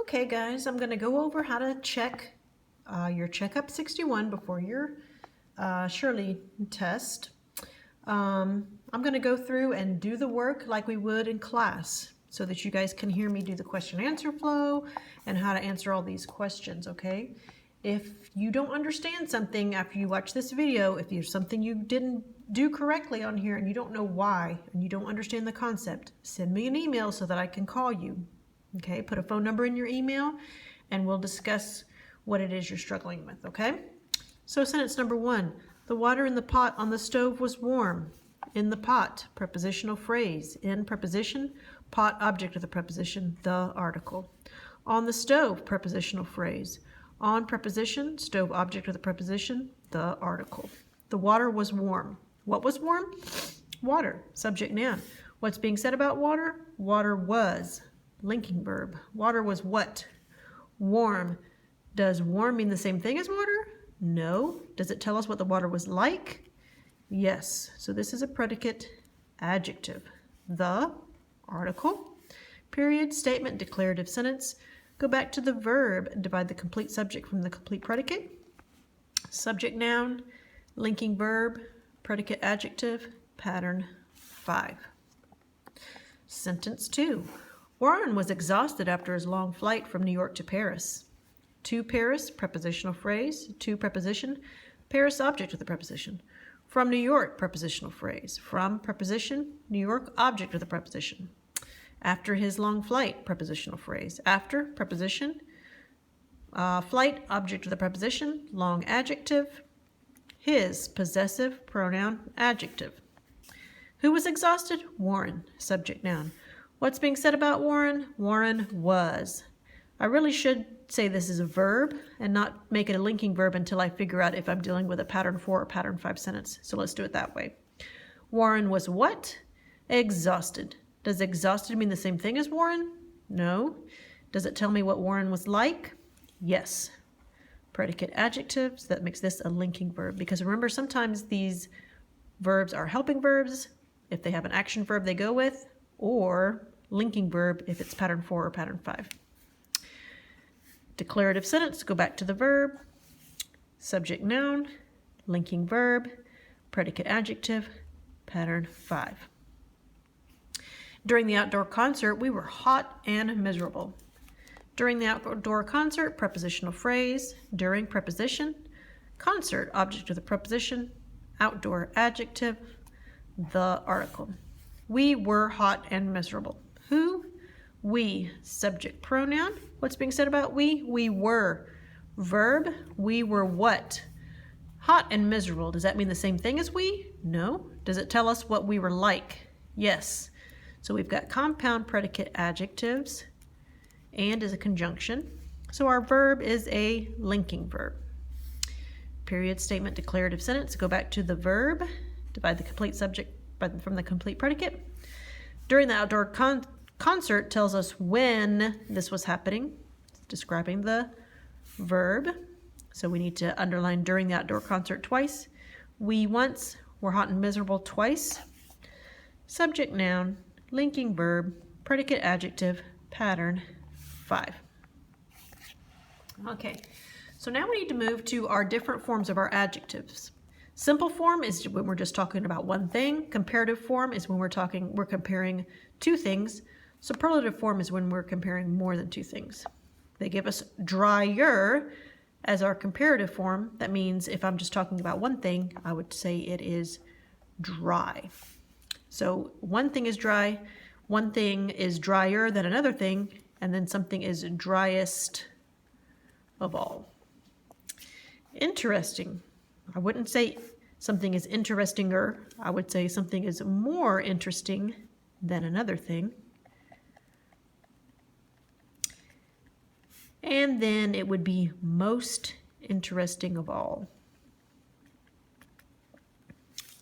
Okay guys, I'm going to go over how to check your checkup 61 before your Shirley test. I'm going to go through and do the work like we would in class so that you guys can hear me do the question answer flow and how to answer all these questions, okay? If you don't understand something after you watch this video, if there's something you didn't do correctly on here and you don't know why and you don't understand the concept, send me an email so that I can call you. Okay, put a phone number in your email and we'll discuss what it is you're struggling with, okay? So sentence number 1, the water in the pot on the stove was warm. In the pot, prepositional phrase. In preposition, pot, object of the preposition, the article. On the stove, prepositional phrase. On preposition, stove, object of the preposition, the article. The water was warm. What was warm? Water, subject, noun. What's being said about water? Water was. Linking verb. Water was what? Warm. Does warm mean the same thing as water? No. Does it tell us what the water was like? Yes. So this is a predicate adjective. The article. Period, statement, declarative sentence. Go back to the verb and divide the complete subject from the complete predicate. Subject, noun, linking verb, predicate adjective, pattern 5. Sentence 2. Warren was exhausted after his long flight from New York to Paris. To Paris, prepositional phrase. To preposition, Paris, object of the preposition. From New York, prepositional phrase. From preposition, New York, object of the preposition. After his long flight, prepositional phrase. After, preposition. Flight, object of the preposition. Long adjective. His, possessive, pronoun, adjective. Who was exhausted? Warren, subject, noun. What's being said about Warren? Warren was. I really should say this is a verb and not make it a linking verb until I figure out if I'm dealing with a pattern 4 or pattern 5 sentence. So let's do it that way. Warren was what? Exhausted. Does exhausted mean the same thing as Warren? No. Does it tell me what Warren was like? Yes. Predicate adjectives, that makes this a linking verb. Because remember, sometimes these verbs are helping verbs if they have an action verb they go with, or linking verb if it's pattern 4 or pattern 5. Declarative sentence, go back to the verb, subject, noun, linking verb, predicate adjective, pattern 5. During the outdoor concert, we were hot and miserable. During the outdoor concert, prepositional phrase. During, preposition. Concert, object of the preposition. Outdoor, adjective. The article. We were hot and miserable. Who? We, subject, pronoun. What's being said about we? We were. Verb, we were what? Hot and miserable. Does that mean the same thing as we? No. Does it tell us what we were like? Yes. So we've got compound predicate adjectives and is a conjunction. So our verb is a linking verb. Period, statement, declarative sentence. Go back to the verb, divide the complete subject from the complete predicate. During the outdoor concert tells us when this was happening, describing the verb. So we need to underline during the outdoor concert twice. We once were hot and miserable twice. Subject, noun, linking verb, predicate adjective, pattern 5. Okay, so now we need to move to our different forms of our adjectives. Simple form is when we're just talking about one thing. Comparative form is when we're comparing two things. Superlative form is when we're comparing more than two things. They give us drier as our comparative form. That means if I'm just talking about one thing, I would say it is dry. So one thing is dry, one thing is drier than another thing, and then something is driest of all. Interesting. I wouldn't say something is interestinger. I would say something is more interesting than another thing. And then it would be most interesting of all.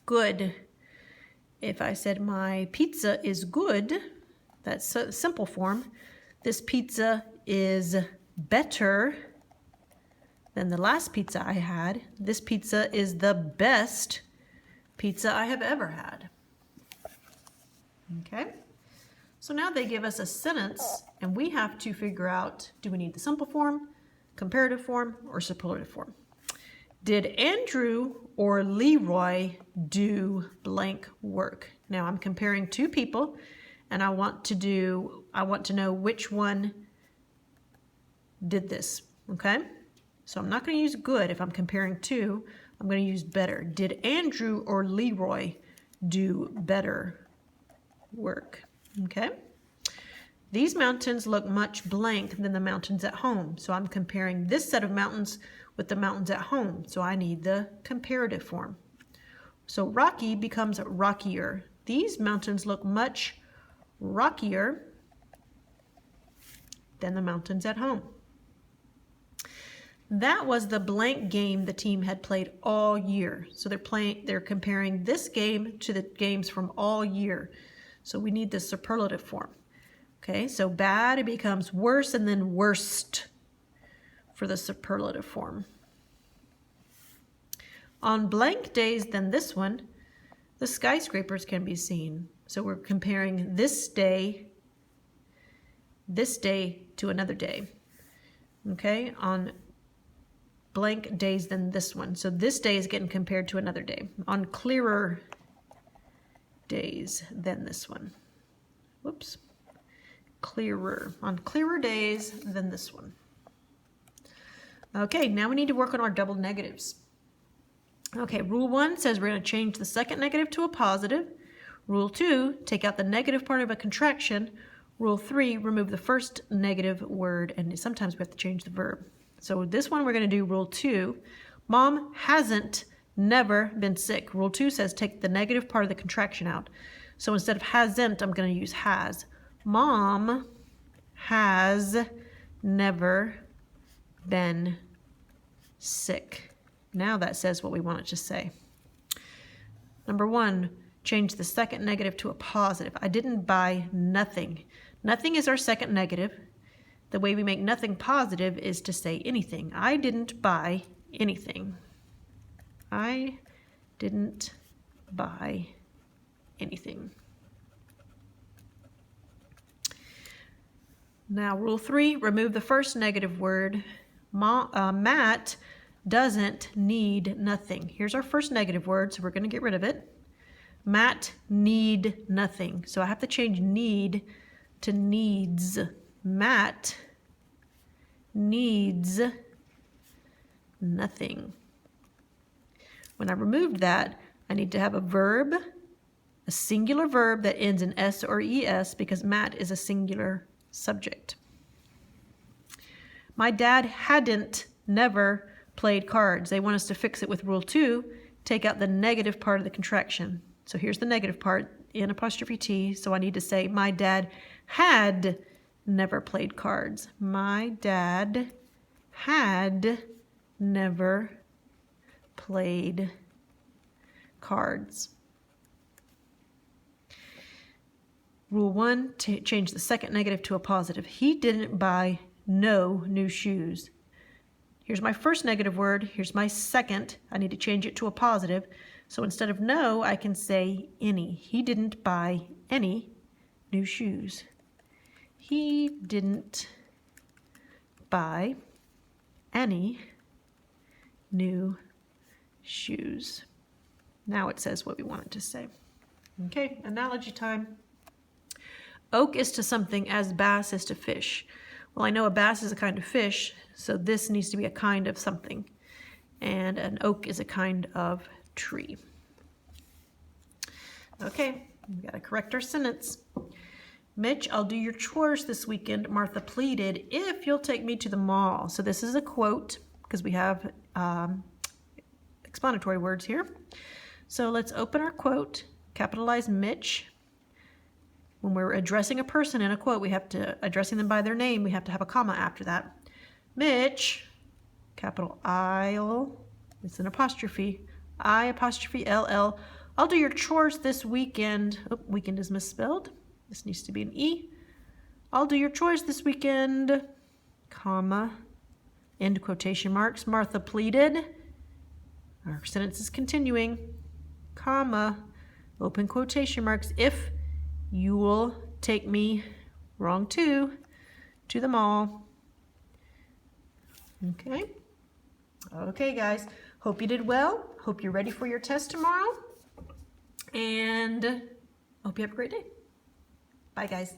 Good. If I said my pizza is good, that's a simple form. This pizza is better than the last pizza I had. This pizza is the best pizza I have ever had. Okay, So now they give us a sentence and we have to figure out, do we need the simple form, comparative form, or superlative form? Did Andrew or Leroy do blank work? Now I'm comparing two people and I want to know which one did this, okay? So I'm not going to use good if I'm comparing two. I'm going to use better. Did Andrew or Leroy do better work? Okay. These mountains look much blank than the mountains at home. So I'm comparing this set of mountains with the mountains at home. So I need the comparative form. So rocky becomes rockier. These mountains look much rockier than the mountains at home. That was the blank game the team had played all year. So they're comparing this game to the games from all year. So we need the superlative form. Okay, so bad, it becomes worse, and then worst for the superlative form. On blank days than this one, the skyscrapers can be seen. So we're comparing this day to another day. Okay, on blank days than this one. So this day is getting compared to another day. On clearer days than this one. Whoops. Clearer. On clearer days than this one. Okay, now we need to work on our double negatives. Okay, rule 1 says we're going to change the second negative to a positive. Rule 2, take out the negative part of a contraction. Rule 3, remove the first negative word, and sometimes we have to change the verb. So this one we're going to do rule 2. Mom hasn't never been sick. Rule 2 says take the negative part of the contraction out. So instead of hasn't, I'm going to use has. Mom has never been sick. Now that says what we want it to say. Number 1, change the second negative to a positive. I didn't buy nothing. Nothing is our second negative. The way we make nothing positive is to say anything. I didn't buy anything. I didn't buy anything. Now, rule 3, remove the first negative word. Matt doesn't need nothing. Here's our first negative word, so we're going to get rid of it. Matt need nothing. So I have to change need to needs. Matt needs nothing. When I removed that, I need to have a verb, a singular verb that ends in S or ES because Matt is a singular subject. My dad hadn't never played cards. They want us to fix it with rule 2, take out the negative part of the contraction. So here's the negative part, in apostrophe T, so I need to say my dad had never played cards. My dad had never played cards. Rule 1, change the second negative to a positive. He didn't buy no new shoes. Here's my first negative word. Here's my second. I need to change it to a positive. So instead of no, I can say any. He didn't buy any new shoes. He didn't buy any new shoes. Now it says what we want it to say. Okay, analogy time. Oak is to something as bass is to fish. Well, I know a bass is a kind of fish, so this needs to be a kind of something. And an oak is a kind of tree. Okay, we got to correct our sentence. Mitch, I'll do your chores this weekend, Martha pleaded, if you'll take me to the mall. So this is a quote because we have explanatory words here. So let's open our quote, capitalize Mitch. When we're addressing a person in a quote, we have to, addressing them by their name, we have to have a comma after that. Mitch, capital I-L, it's an apostrophe, I apostrophe L-L. I'll do your chores this weekend. Oh, weekend is misspelled. This needs to be an E. I'll do your chores this weekend, comma, end quotation marks. Martha pleaded. Our sentence is continuing, comma, open quotation marks. If you'll take me, wrong two, to the mall. Okay. Okay, guys. Hope you did well. Hope you're ready for your test tomorrow. And hope you have a great day. Bye, guys.